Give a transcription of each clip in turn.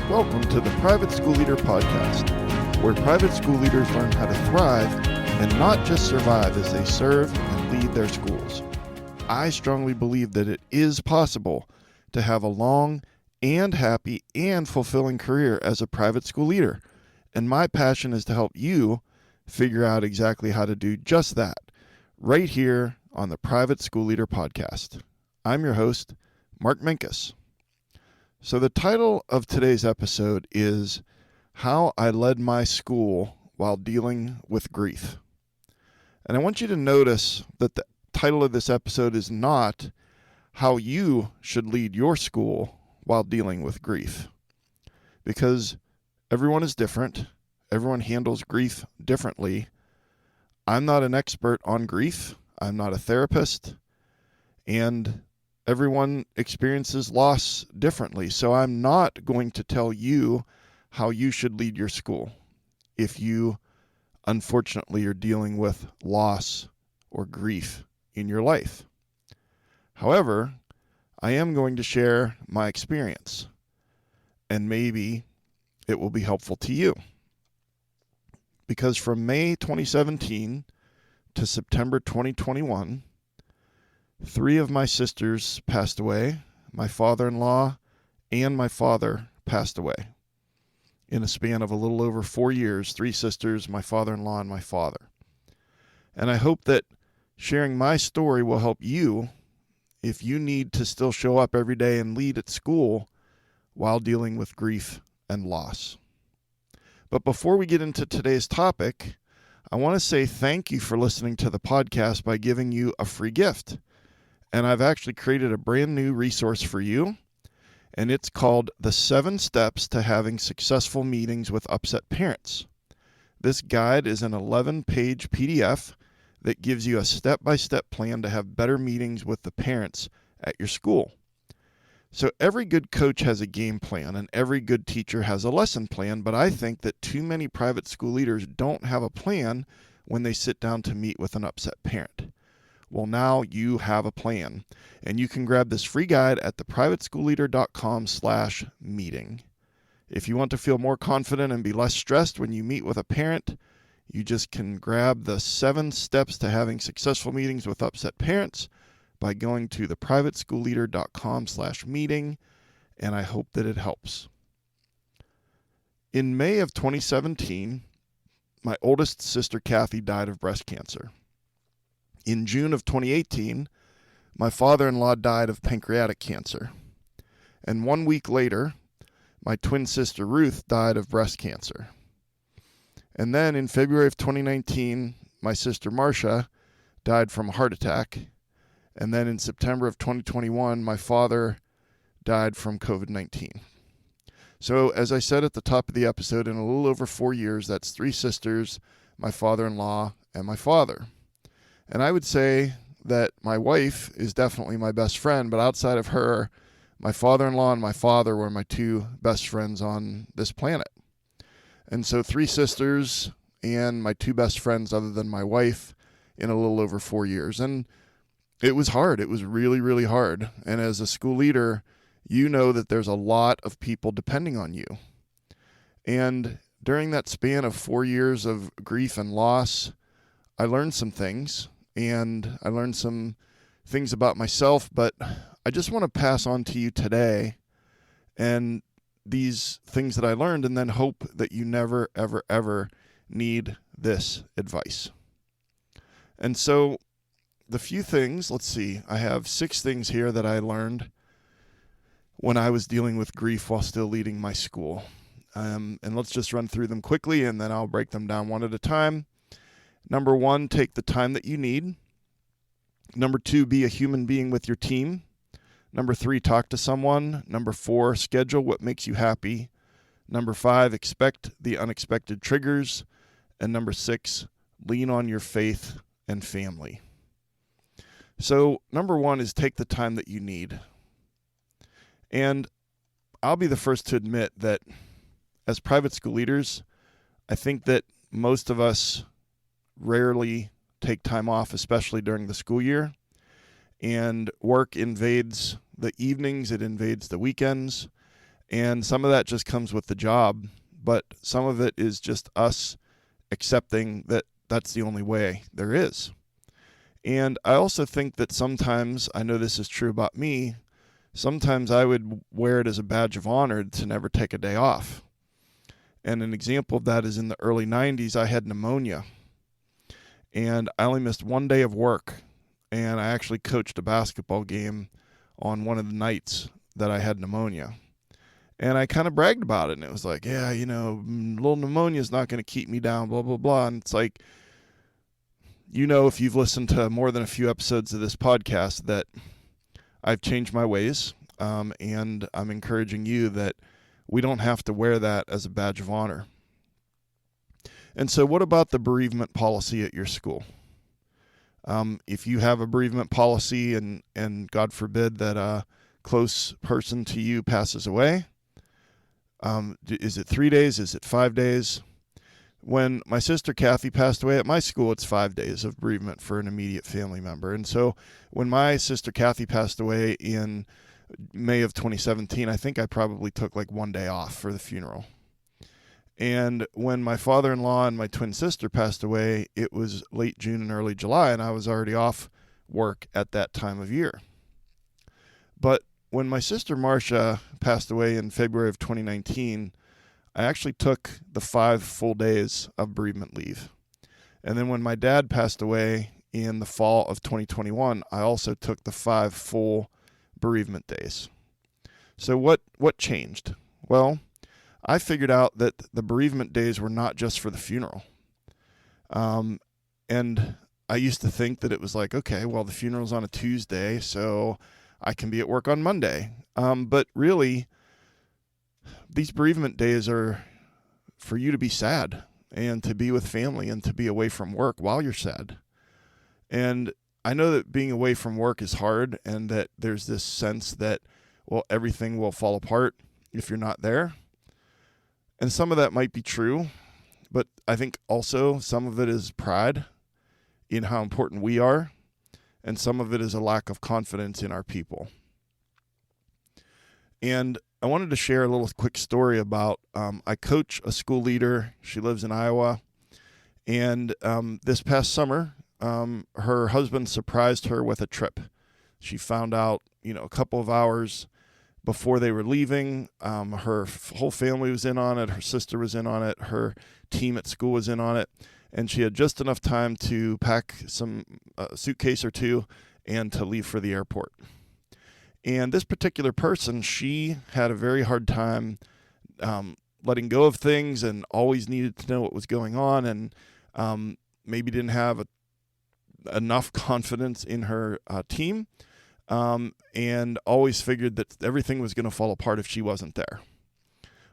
Welcome to the Private School Leader Podcast, where private school leaders learn how to thrive and not just survive as they serve and lead their schools. I strongly believe that it is possible to have a long and happy and fulfilling career as a private school leader, and my passion is to help you figure out exactly how to do just that right here on the Private School Leader Podcast. I'm your host, Mark Minkus. So the title of today's episode is How I Led My School While Dealing with Grief. And I want you to notice that the title of this episode is not how you should lead your school while dealing with grief. Because everyone is different. Everyone handles grief differently. I'm not an expert on grief. I'm not a therapist. And everyone experiences loss differently. So I'm not going to tell you how you should lead your school if you, unfortunately, are dealing with loss or grief in your life. However, I am going to share my experience, and maybe it will be helpful to you. Because from May 2017 to September 2021, 3 of my sisters passed away. My father-in-law and my father passed away. In a span of a little over 4 years, 3 sisters, my father-in-law, and my father. And I hope that sharing my story will help you if you need to still show up every day and lead at school while dealing with grief and loss. But before we get into today's topic, I want to say thank you for listening to the podcast by giving you a free gift. And I've actually created a brand new resource for you, and it's called The 7 Steps to Having Successful Meetings with Upset Parents. This guide is an 11-page PDF that gives you a step-by-step plan to have better meetings with the parents at your school. So every good coach has a game plan, and every good teacher has a lesson plan, but I think that too many private school leaders don't have a plan when they sit down to meet with an upset parent. Well, now you have a plan, and you can grab this free guide at theprivateschoolleader.com/meeting. If you want to feel more confident and be less stressed when you meet with a parent, you just can grab the 7 steps to having successful meetings with upset parents by going to theprivateschoolleader.com/meeting, and I hope that it helps. In May of 2017, my oldest sister, Cathy, died of breast cancer. In June of 2018, my father-in-law died of pancreatic cancer. And 1 week later, my twin sister, Ruth, died of breast cancer. And then in February of 2019, my sister, Marcia, died from a heart attack. And then in September of 2021, my father died from COVID-19. So as I said at the top of the episode, in a little over 4 years, that's 3 sisters, my father-in-law, and my father. And I would say that my wife is definitely my best friend, but outside of her, my father-in-law and my father were my 2 best friends on this planet. And so 3 sisters and my 2 best friends other than my wife in a little over 4 years. And it was hard. It was really, really hard. And as a school leader, you know that there's a lot of people depending on you. And during that span of 4 years of grief and loss, I learned some things. And I learned some things about myself, but I just want to pass on to you today and these things that I learned, and then hope that you never, ever, ever need this advice. And so the few things, let's see, I have 6 things here that I learned when I was dealing with grief while still leading my school. And let's just run through them quickly, and then I'll break them down one at a time. Number 1, take the time that you need. Number 2, be a human being with your team. Number 3, talk to someone. Number 4, schedule what makes you happy. Number 5, expect the unexpected triggers. And number 6, lean on your faith and family. So number 1 is take the time that you need. And I'll be the first to admit that as private school leaders, I think that most of us rarely take time off, especially during the school year. And work invades the evenings, it invades the weekends. And some of that just comes with the job, but some of it is just us accepting that that's the only way there is. And I also think that sometimes, I know this is true about me, sometimes I would wear it as a badge of honor to never take a day off. And an example of that is in the early 90s, I had pneumonia. And I only missed one day of work. And I actually coached a basketball game on one of the nights that I had pneumonia. And I kind of bragged about it. And it was like, yeah, a little pneumonia is not going to keep me down, blah, blah, blah. And it's like, if you've listened to more than a few episodes of this podcast, that I've changed my ways. And I'm encouraging you that we don't have to wear that as a badge of honor. And so what about the bereavement policy at your school? If you have a bereavement policy and God forbid that a close person to you passes away, is it 3 days? Is it 5 days? When my sister Cathy passed away at my school, it's 5 days of bereavement for an immediate family member. And so when my sister Cathy passed away in May of 2017, I think I probably took like 1 day off for the funeral. And when my father-in-law and my twin sister passed away, it was late June and early July, and I was already off work at that time of year. But when my sister Marcia passed away in February of 2019, I actually took the 5 full days of bereavement leave. And then when my dad passed away in the fall of 2021, I also took the 5 full bereavement days. So what changed? Well, I figured out that the bereavement days were not just for the funeral. And I used to think that it was like, okay, well, the funeral's on a Tuesday, so I can be at work on Monday. But really, these bereavement days are for you to be sad and to be with family and to be away from work while you're sad. And I know that being away from work is hard and that there's this sense that, well, everything will fall apart if you're not there. And some of that might be true, but I think also some of it is pride in how important we are, and some of it is a lack of confidence in our people. And I wanted to share a little quick story about, I coach a school leader. She lives in Iowa. And this past summer, her husband surprised her with a trip. She found out, a couple of hours before they were leaving. Her whole family was in on it. Her sister was in on it. Her team at school was in on it. And she had just enough time to pack some suitcase or two and to leave for the airport. And this particular person, she had a very hard time letting go of things and always needed to know what was going on, and maybe didn't have enough confidence in her team, and always figured that everything was going to fall apart if she wasn't there.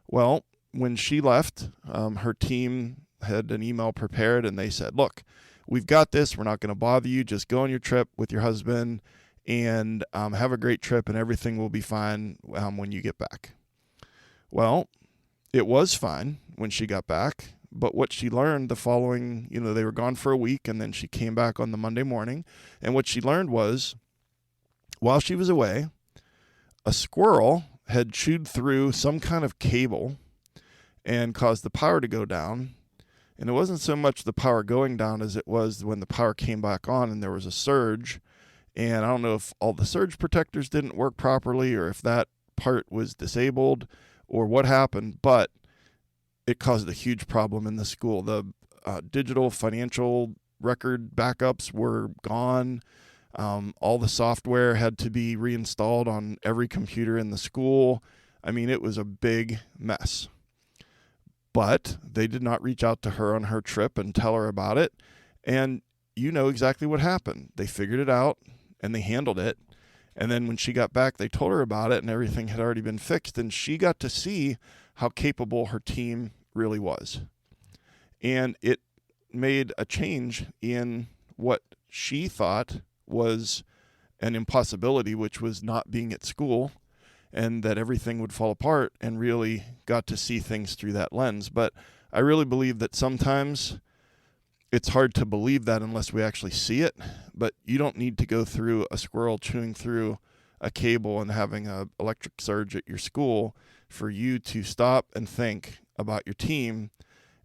Well, when she left, her team had an email prepared, and they said, look, we've got this. We're not going to bother you. Just go on your trip with your husband and have a great trip, and everything will be fine when you get back. Well, it was fine when she got back, but what she learned the following, they were gone for a week, and then she came back on the Monday morning, and what she learned was, while she was away, a squirrel had chewed through some kind of cable and caused the power to go down. And it wasn't so much the power going down as it was when the power came back on and there was a surge. And I don't know if all the surge protectors didn't work properly or if that part was disabled or what happened, but it caused a huge problem in the school. The digital financial record backups were gone. All the software had to be reinstalled on every computer in the school. I mean, it was a big mess. But they did not reach out to her on her trip and tell her about it. And you know exactly what happened. They figured it out and they handled it. And then when she got back, they told her about it and everything had already been fixed. And she got to see how capable her team really was. And it made a change in what she thought was an impossibility, which was not being at school and that everything would fall apart, and really got to see things through that lens. But I really believe that sometimes it's hard to believe that unless we actually see it, but you don't need to go through a squirrel chewing through a cable and having an electric surge at your school, for you to stop and think about your team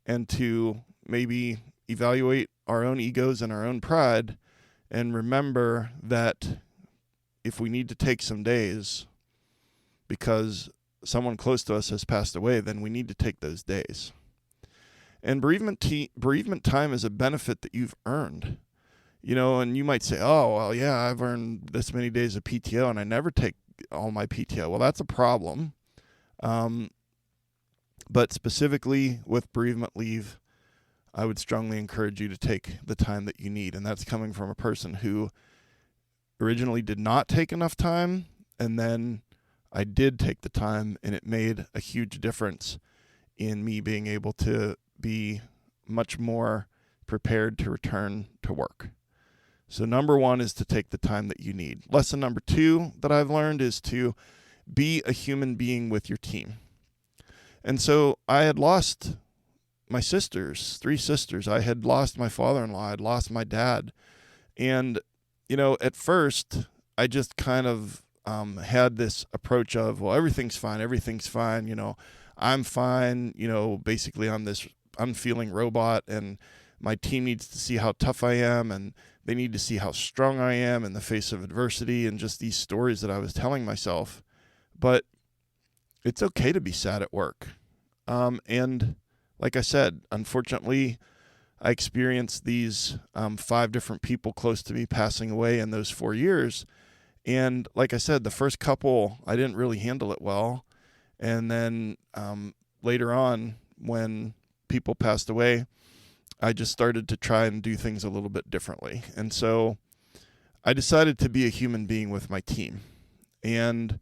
and to maybe evaluate our own egos and our own pride and remember that if we need to take some days because someone close to us has passed away, then we need to take those days. And bereavement time is a benefit that you've earned. And you might say, oh, well, yeah, I've earned this many days of PTO and I never take all my PTO. Well, that's a problem. But specifically with bereavement leave, I would strongly encourage you to take the time that you need. And that's coming from a person who originally did not take enough time, and then I did take the time, and it made a huge difference in me being able to be much more prepared to return to work. So number one is to take the time that you need. Lesson number 2 that I've learned is to be a human being with your team. And so I had lost my 3 sisters. I had lost my father-in-law. I had lost my dad. And, at first I just kind of had this approach of, well, everything's fine. I'm fine. Basically I'm this unfeeling robot, and my team needs to see how tough I am, and they need to see how strong I am in the face of adversity, and just these stories that I was telling myself. But it's okay to be sad at work. And like I said, unfortunately, I experienced these 5 different people close to me passing away in those 4 years. And like I said, the first couple, I didn't really handle it well. And then later on, when people passed away, I just started to try and do things a little bit differently. And so I decided to be a human being with my team. And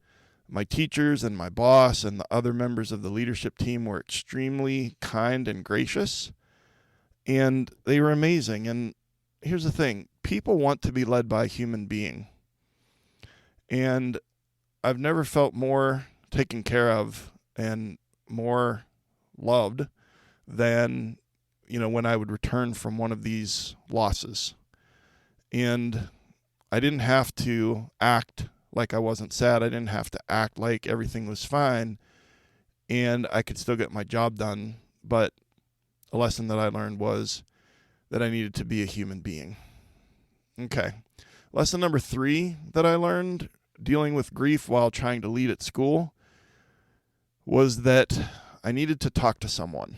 my teachers and my boss and the other members of the leadership team were extremely kind and gracious, and they were amazing. And here's the thing, people want to be led by a human being. And I've never felt more taken care of and more loved than, when I would return from one of these losses. And I didn't have to act like I wasn't sad. I didn't have to act like everything was fine, and I could still get my job done. But a lesson that I learned was that I needed to be a human being. Okay. Lesson number 3 that I learned dealing with grief while trying to lead at school was that I needed to talk to someone.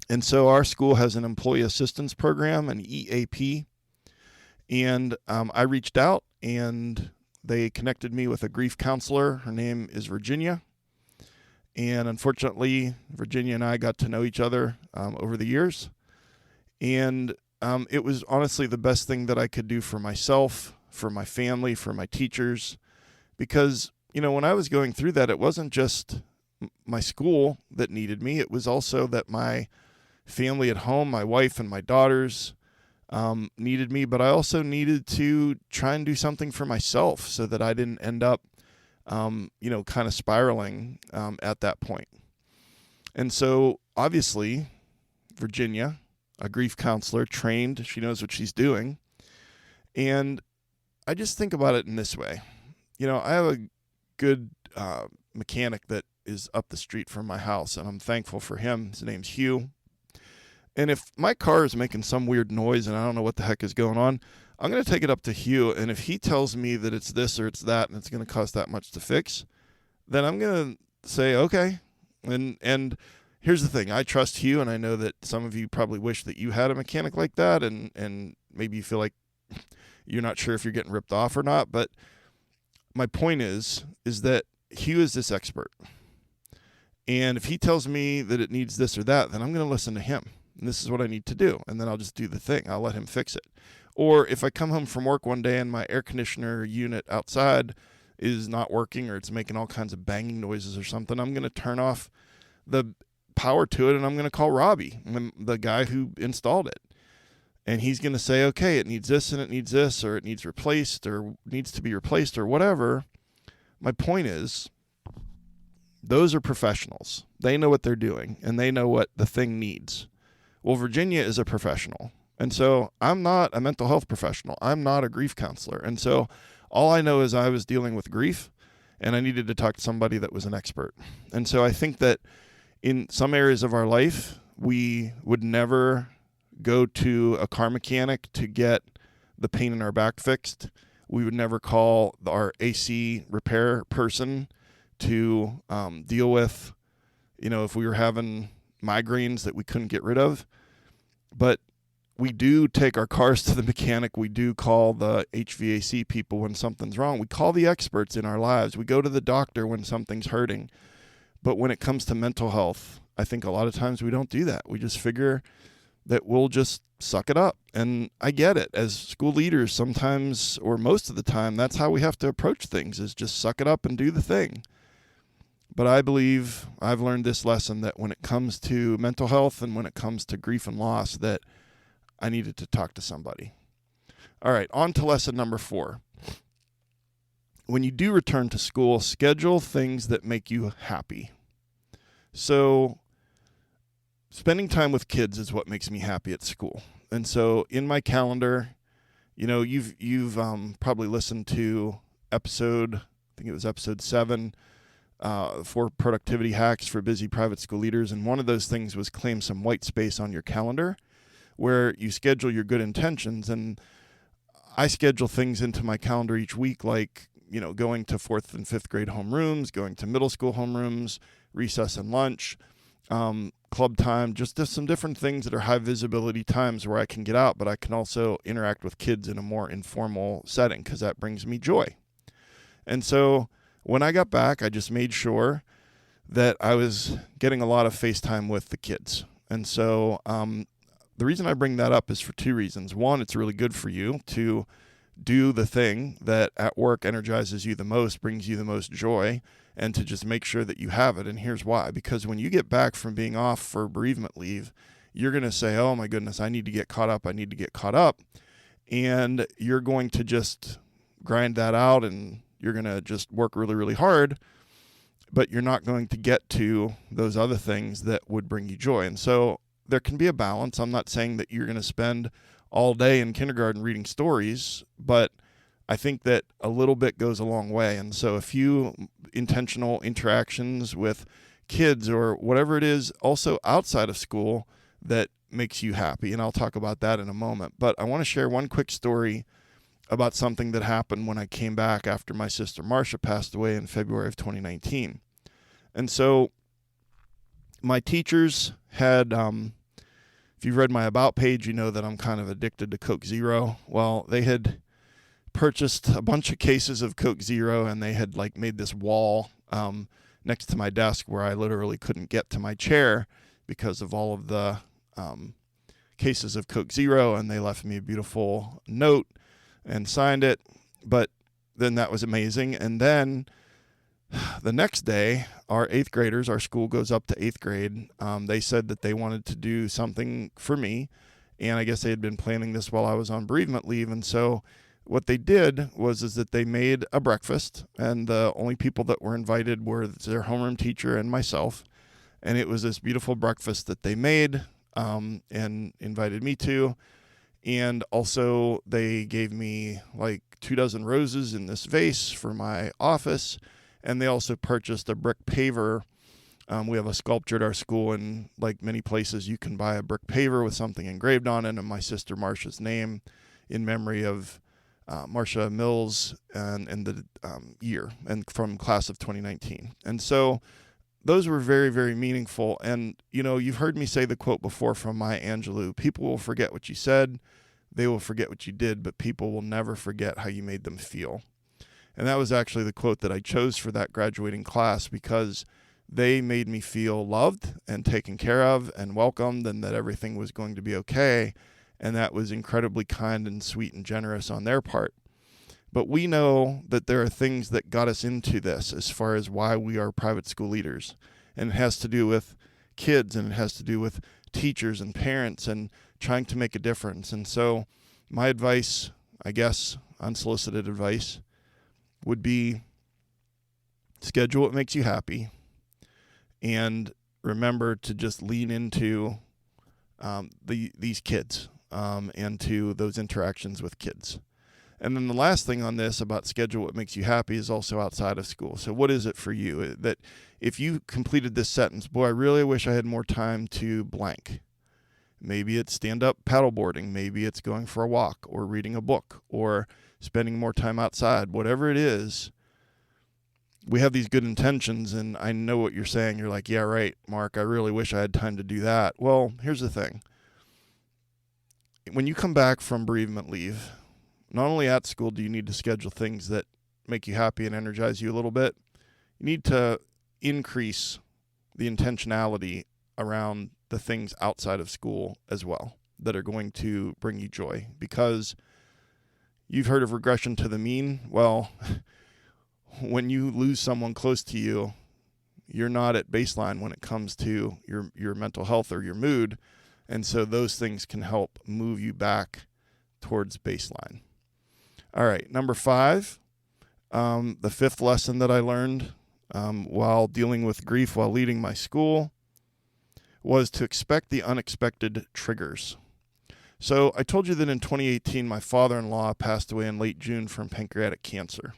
And so our school has an employee assistance program, an EAP, and I reached out, and they connected me with a grief counselor. Her name is Virginia. And unfortunately, Virginia and I got to know each other over the years. And it was honestly the best thing that I could do for myself, for my family, for my teachers. Because, when I was going through that, it wasn't just my school that needed me. It was also that my family at home, my wife and my daughters, needed me, but I also needed to try and do something for myself so that I didn't end up, kind of spiraling at that point. And so obviously Virginia, a grief counselor, trained, she knows what she's doing. And I just think about it in this way. I have a good mechanic that is up the street from my house, and I'm thankful for him. His name's Hugh. And if my car is making some weird noise and I don't know what the heck is going on, I'm going to take it up to Hugh. And if he tells me that it's this or it's that and it's going to cost that much to fix, then I'm going to say, okay. And here's the thing. I trust Hugh, and I know that some of you probably wish that you had a mechanic like that, and maybe you feel like you're not sure if you're getting ripped off or not. But my point is that Hugh is this expert. And if he tells me that it needs this or that, then I'm going to listen to him. And this is what I need to do. And then I'll just do the thing. I'll let him fix it. Or if I come home from work one day and my air conditioner unit outside is not working, or it's making all kinds of banging noises or something, I'm going to turn off the power to it, and I'm going to call Robbie, the guy who installed it. And he's going to say, okay, it needs this and it needs this, or it needs replaced, or needs to be replaced, or whatever. My point is, those are professionals. They know what they're doing, and they know what the thing needs. Well, Virginia is a professional. And so I'm not a mental health professional. I'm not a grief counselor. And so All I know is I was dealing with grief and I needed to talk to somebody that was an expert. And so I think that in some areas of our life, we would never go to a car mechanic to get the pain in our back fixed. We would never call our AC repair person to deal with, if we were having migraines that we couldn't get rid of. But we do take our cars to the mechanic. We do call the HVAC people when something's wrong. We call the experts in our lives. We go to the doctor when something's hurting. But when it comes to mental health, I think a lot of times we don't do that. We just figure that we'll just suck it up. And I get it. As school leaders, sometimes, or most of the time, that's how we have to approach things, is just suck it up and do the thing. But I believe I've learned this lesson, that when it comes to mental health and when it comes to grief and loss, that I needed to talk to somebody. All right, on to lesson number 4. When you do return to school, schedule things that make you happy. So spending time with kids is what makes me happy at school. And so in my calendar, you've probably listened to episode 7, 4 productivity hacks for busy private school leaders. And one of those things was claim some white space on your calendar, where you schedule your good intentions. And I schedule things into my calendar each week, like, going to 4th and 5th grade homerooms, going to middle school homerooms, recess and lunch, club time, just some different things that are high visibility times where I can get out, but I can also interact with kids in a more informal setting, because that brings me joy. And so when I got back, I just made sure that I was getting a lot of FaceTime with the kids. And so the reason I bring that up is for 2 reasons. One, it's really good for you to do the thing that at work energizes you the most, brings you the most joy, and to just make sure that you have it. And here's why. Because when you get back from being off for bereavement leave, you're going to say, oh my goodness, I need to get caught up. And you're going to just grind that out, and you're going to just work really, really hard, but you're not going to get to those other things that would bring you joy. And so there can be a balance. I'm not saying that you're going to spend all day in kindergarten reading stories, but I think that a little bit goes a long way. And so a few intentional interactions with kids or whatever it is also outside of school that makes you happy. And I'll talk about that in a moment. But I want to share one quick story about something that happened when I came back after my sister Marcia passed away in February of 2019. And so my teachers had, if you've read my About page, you know that I'm kind of addicted to Coke Zero. Well, they had purchased a bunch of cases of Coke Zero, and they had made this wall next to my desk where I literally couldn't get to my chair because of all of the cases of Coke Zero. And they left me a beautiful note and signed it. But then that was amazing. And then the next day, our 8th graders, our school goes up to 8th grade. They said that they wanted to do something for me. And I guess they had been planning this while I was on bereavement leave. And so what they did was that they made a breakfast, and the only people that were invited were their homeroom teacher and myself. And it was this beautiful breakfast that they made and invited me to. And also they gave me 24 roses in this vase for my office. And they also purchased a brick paver. We have a sculpture at our school, and like many places, you can buy a brick paver with something engraved on it, and my sister Marcia's name in memory of Marcia Mills and the year, and from class of 2019. And so those were very, very meaningful. And, you've heard me say the quote before from Maya Angelou: people will forget what you said, they will forget what you did, but people will never forget how you made them feel. And that was actually the quote that I chose for that graduating class, because they made me feel loved and taken care of and welcomed, and that everything was going to be okay. And that was incredibly kind and sweet and generous on their part. But we know that there are things that got us into this as far as why we are private school leaders. And it has to do with kids, and it has to do with teachers and parents and trying to make a difference. And so my advice, I guess, unsolicited advice, would be schedule what makes you happy, and remember to just lean into these kids and to those interactions with kids. And then the last thing on this about schedule what makes you happy is also outside of school. So what is it for you? That if you completed this sentence, boy, I really wish I had more time to blank. Maybe it's stand-up paddleboarding. Maybe it's going for a walk or reading a book or spending more time outside. Whatever it is, we have these good intentions, and I know what you're saying. You're like, yeah, right, Mark, I really wish I had time to do that. Well, here's the thing. When you come back from bereavement leave, not only at school do you need to schedule things that make you happy and energize you a little bit, you need to increase the intentionality around the things outside of school as well that are going to bring you joy. Because you've heard of regression to the mean. Well, when you lose someone close to you, you're not at baseline when it comes to your mental health or your mood. And so those things can help move you back towards baseline. All right, number 5, the 5th lesson that I learned while dealing with grief while leading my school was to expect the unexpected triggers. So I told you that in 2018, my father-in-law passed away in late June from pancreatic cancer.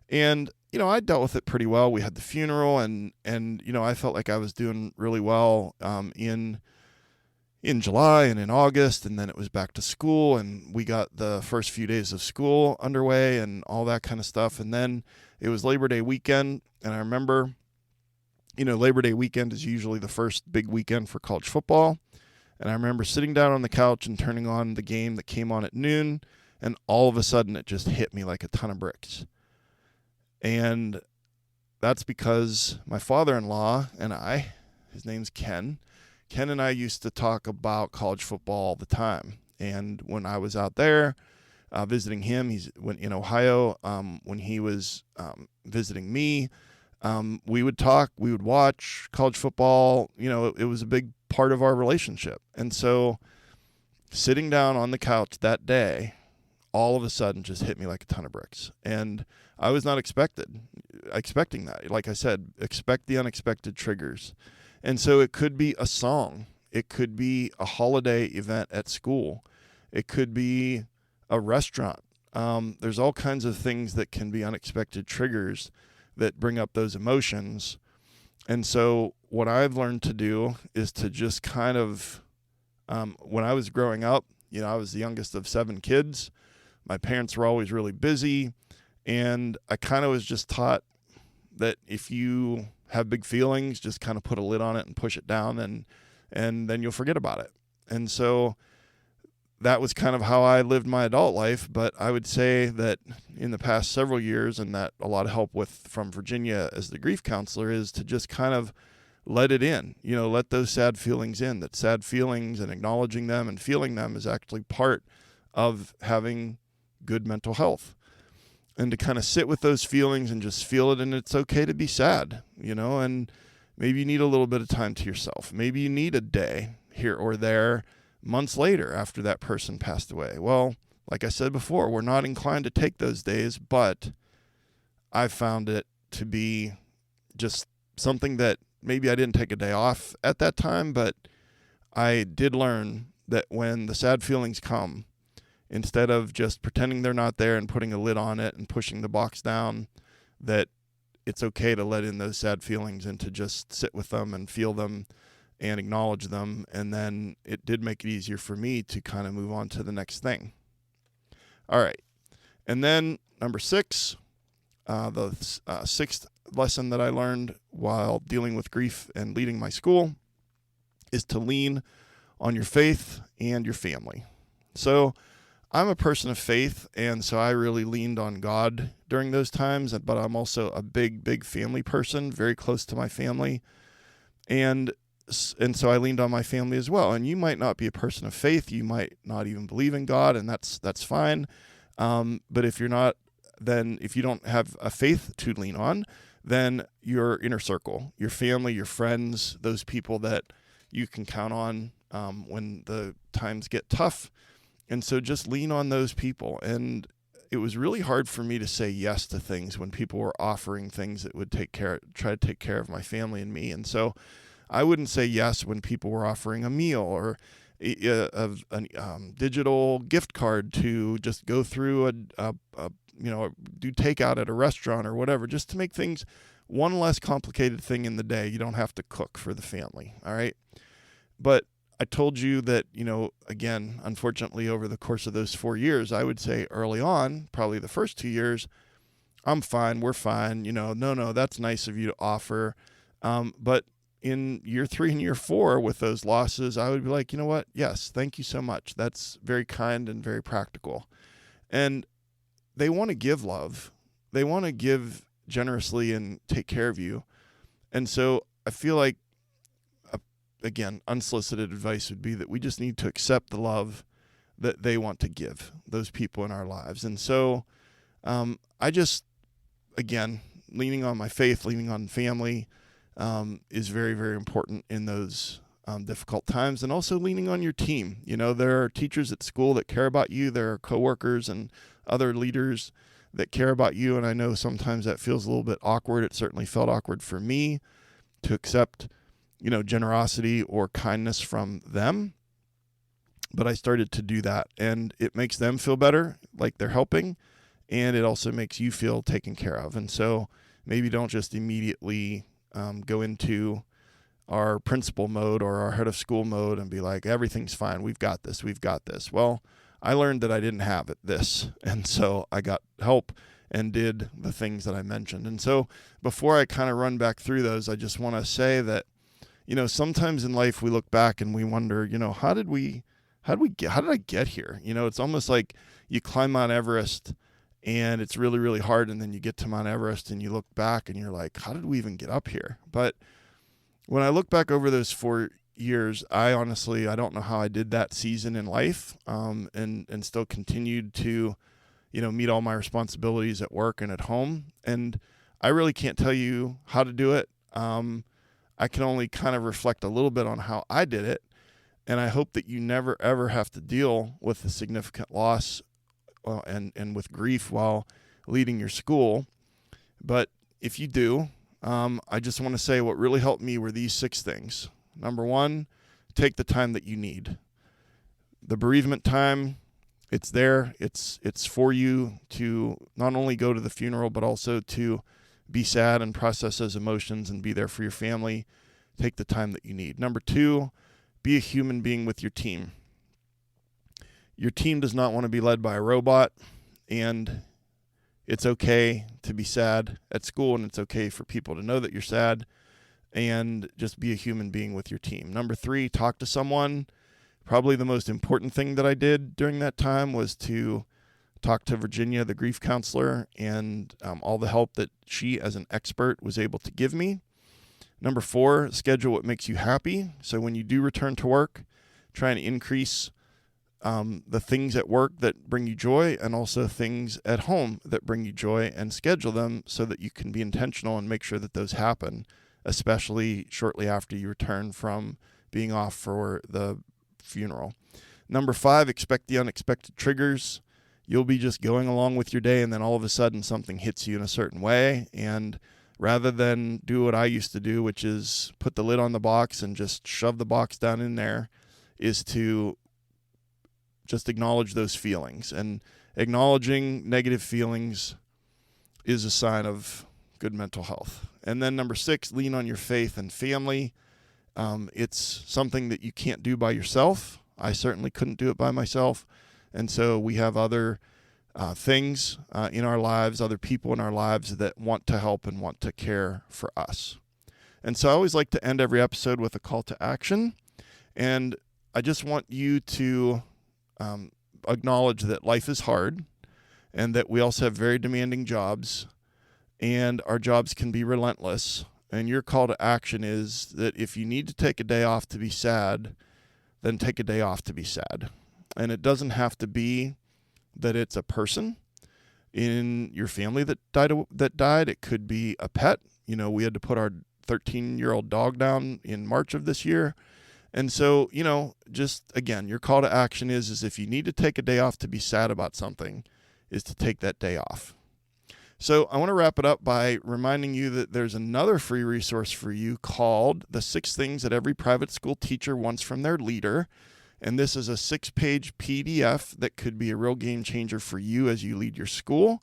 And, I dealt with it pretty well. We had the funeral and I felt like I was doing really well in July and in August, and then it was back to school, and we got the first few days of school underway and all that kind of stuff. And then it was Labor Day weekend, and I remember, Labor Day weekend is usually the first big weekend for college football. And I remember sitting down on the couch and turning on the game that came on at noon, and all of a sudden it just hit me like a ton of bricks. And that's because my father-in-law and I, his name's Ken and I used to talk about college football all the time. And when I was out there visiting him, he's in Ohio, when he was visiting me, we would talk, we would watch college football. It was a big part of our relationship. And so sitting down on the couch that day, all of a sudden just hit me like a ton of bricks. And I was not expecting that. Like I said, expect the unexpected triggers. And so it could be a song. It could be a holiday event at school. It could be a restaurant. There's all kinds of things that can be unexpected triggers that bring up those emotions. And so what I've learned to do is to just kind of, when I was growing up, I was the youngest of 7 kids. My parents were always really busy. And I kind of was just taught that if you have big feelings, just kind of put a lid on it and push it down, and then you'll forget about it. And so that was kind of how I lived my adult life. But I would say that in the past several years, and that a lot of help from Virginia as the grief counselor, is to just kind of let it in, let those sad feelings in. That sad feelings and acknowledging them and feeling them is actually part of having good mental health. And to kind of sit with those feelings and just feel it, and it's okay to be sad, and maybe you need a little bit of time to yourself. Maybe you need a day here or there months later after that person passed away. Well, like I said before, we're not inclined to take those days, but I found it to be just something that maybe I didn't take a day off at that time, but I did learn that when the sad feelings come, instead of just pretending they're not there and putting a lid on it and pushing the box down, that it's okay to let in those sad feelings and to just sit with them and feel them and acknowledge them. And then it did make it easier for me to kind of move on to the next thing. All right. And then number 6, the 6th lesson that I learned while dealing with grief and leading my school is to lean on your faith and your family. So I'm a person of faith, and so I really leaned on God during those times, but I'm also a big family person, very close to my family. And so I leaned on my family as well. And you might not be a person of faith. You might not even believe in God, and that's fine. But if you're not, then if you don't have a faith to lean on, then your inner circle, your family, your friends, those people that you can count on when the times get tough. And so just lean on those people. And it was really hard for me to say yes to things when people were offering things that would try to take care of my family and me. And so I wouldn't say yes when people were offering a meal or a digital gift card to just go through do takeout at a restaurant or whatever, just to make things one less complicated thing in the day. You don't have to cook for the family. All right. But I told you that, again, unfortunately, over the course of those 4 years, I would say early on, probably the first 2 years, I'm fine, we're fine. No, that's nice of you to offer. But in year 3 and year 4 with those losses, I would be like, you know what? Yes, thank you so much. That's very kind and very practical. And they want to give love. They want to give generously and take care of you. And so I feel like, again, unsolicited advice would be that we just need to accept the love that they want to give those people in our lives. And so I just, again, leaning on my faith, leaning on family is very, very important in those difficult times. And also leaning on your team. There are teachers at school that care about you. There are coworkers and other leaders that care about you. And I know sometimes that feels a little bit awkward. It certainly felt awkward for me to accept generosity or kindness from them. But I started to do that, and it makes them feel better, like they're helping, and it also makes you feel taken care of. And so maybe don't just immediately go into our principal mode or our head of school mode and be like, everything's fine. We've got this. Well, I learned that I didn't have this. And so I got help and did the things that I mentioned. And so before I kind of run back through those, I just want to say that, sometimes in life we look back and we wonder, how did I get here? It's almost like you climb Mount Everest and it's really, really hard. And then you get to Mount Everest and you look back and you're like, how did we even get up here? But when I look back over those 4 years, I don't know how I did that season in life, and still continued to, meet all my responsibilities at work and at home. And I really can't tell you how to do it. I can only kind of reflect a little bit on how I did it. And I hope that you never, ever have to deal with a significant loss and with grief while leading your school. But if you do, I just want to say what really helped me were these 6 things. Number 1, take the time that you need. The bereavement time, it's there. It's for you to not only go to the funeral, but also to be sad and process those emotions and be there for your family. Take the time that you need. Number 2, be a human being with your team. Your team does not want to be led by a robot, and it's okay to be sad at school, and it's okay for people to know that you're sad, and just be a human being with your team. Number 3, talk to someone. Probably the most important thing that I did during that time was to talk to Virginia, the grief counselor, and all the help that she, as an expert, was able to give me. Number 4, schedule what makes you happy. So when you do return to work, try and increase the things at work that bring you joy, and also things at home that bring you joy, and schedule them so that you can be intentional and make sure that those happen, especially shortly after you return from being off for the funeral. Number 5, expect the unexpected triggers. You'll be just going along with your day, and then all of a sudden something hits you in a certain way. And rather than do what I used to do, which is put the lid on the box and just shove the box down in there, is to just acknowledge those feelings. And acknowledging negative feelings is a sign of good mental health. And then number 6, lean on your faith and family. It's something that you can't do by yourself. I certainly couldn't do it by myself. And so we have other things in our lives, other people in our lives that want to help and want to care for us. And so I always like to end every episode with a call to action. And I just want you to acknowledge that life is hard, and that we also have very demanding jobs, and our jobs can be relentless. And your call to action is that if you need to take a day off to be sad, then take a day off to be sad. And it doesn't have to be that it's a person in your family that died. It could be a pet. We had to put our 13-year-old dog down in March of this year. And so, just again, your call to action is if you need to take a day off to be sad about something, is to take that day off. So I want to wrap it up by reminding you that there's another free resource for you called The 6 Things That Every Private School Teacher Wants from Their Leader. And this is a 6-page PDF that could be a real game changer for you as you lead your school.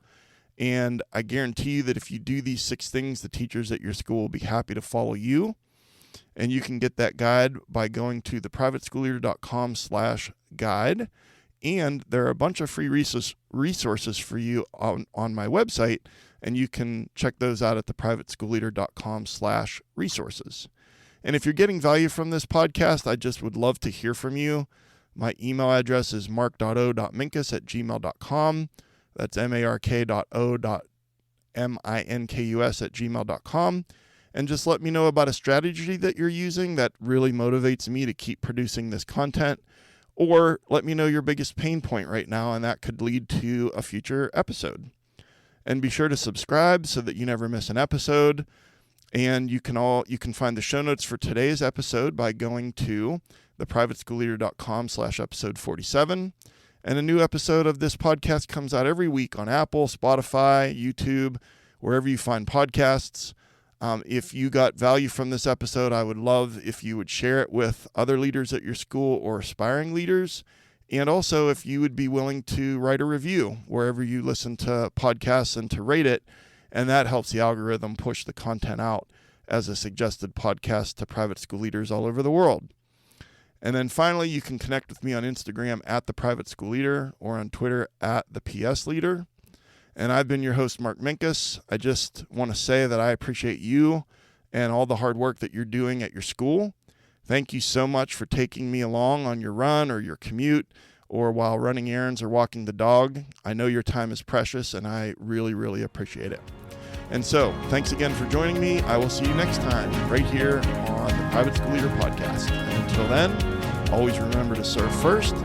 And I guarantee you that if you do these 6 things, the teachers at your school will be happy to follow you. And you can get that guide by going to theprivateschoolleader.com/guide. And there are a bunch of free resources for you on my website, and you can check those out at theprivateschoolleader.com/resources. And if you're getting value from this podcast, I just would love to hear from you. My email address is mark.o.minkus@gmail.com. That's mark.o.minkus@gmail.com. And just let me know about a strategy that you're using that really motivates me to keep producing this content. Or let me know your biggest pain point right now, and that could lead to a future episode. And be sure to subscribe so that you never miss an episode. And you can find the show notes for today's episode by going to theprivateschoolleader.com/episode 47. And a new episode of this podcast comes out every week on Apple, Spotify, YouTube, wherever you find podcasts. If you got value from this episode, I would love if you would share it with other leaders at your school or aspiring leaders. And also if you would be willing to write a review wherever you listen to podcasts and to rate it. And that helps the algorithm push the content out as a suggested podcast to private school leaders all over the world. And then finally, you can connect with me on Instagram at @theprivateschoolleader or on Twitter at @thepsleader. And I've been your host, Mark Minkus. I just want to say that I appreciate you and all the hard work that you're doing at your school. Thank you so much for taking me along on your run or your commute or while running errands or walking the dog. I know your time is precious, and I really, really appreciate it. And so, thanks again for joining me. I will see you next time right here on the Private School Leader Podcast. And until then, always remember to serve first,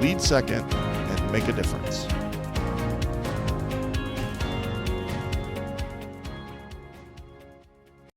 lead second, and make a difference.